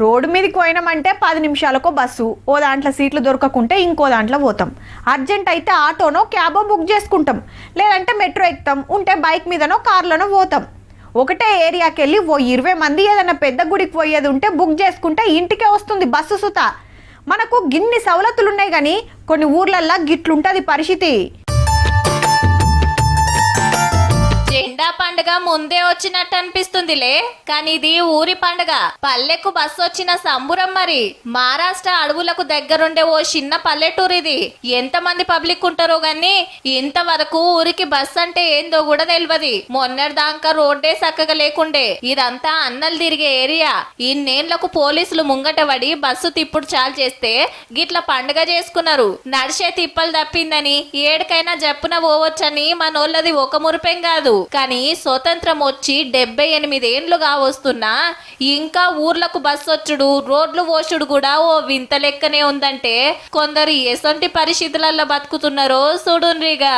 Road మీదకి పోయినామంటే 10 నిమిషాలకో bus, ఓ దాంట్లో సీట్లు దొరకకుంటే ఇంకో దాంట్లో పోతాం. అర్జెంట్ అయితే ఆటోనో క్యాబో బుక్ చేసుకుంటాం, లేదంటే మెట్రో ఎక్కుతాం, ఉంటే బైక్ మీదనో కార్లోనో పోతాం. ఒకటే ఏరియాకి వెళ్ళి ఓ 20 మంది ఏదైనా పెద్ద గుడికి పోయేది ఉంటే బుక్ చేసుకుంటే ఇంటికే వస్తుంది బస్సు సుత. మనకు గిన్ని సవలతులు ఉన్నాయి కానీ కొన్ని ఊర్లల్లో గిట్లుంటది పరిస్థితి. జెండా పండుగ ముందే వచ్చినట్టు అనిపిస్తుందిలే, కానీ ఇది ఊరి పండుగ. పల్లెకు బస్సు వచ్చిన సంబురం. మరి మహారాష్ట్ర అడవులకు దగ్గరుండే ఓ చిన్న పల్లెటూరు ఇది. ఎంతమంది పబ్లిక్ ఉంటారో గాని ఇంతవరకు ఊరికి బస్ అంటే ఏందో కూడా తెలియదు. మొన్నటిదాకా రోడ్డే చక్కగా లేకుండే. ఇదంతా అన్నలు తిరిగే ఏరియా. ఇన్నేళ్లకు పోలీసులు ముంగట పడి బస్సు తిప్పుడు చాలు చేస్తే గిట్ల పండుగ చేసుకున్నారు. నడిచే తిప్పలు తప్పిందని ఏడికైనా జప్పున పోవచ్చని మనోళ్ళది ఒక మురిపేం కాదు. కానీ స్వతంత్రం వచ్చి 78 ఏండ్లుగా వస్తున్నా ఇంకా ఊర్లకు బస్సు వచ్చుడు, రోడ్లు పోసుడు కూడా ఓ వింత లెక్కనే ఉందంటే కొందరు ఎసొంటి పరిస్థితులలో బతుకుతున్నారో చూడుండ్రిగా.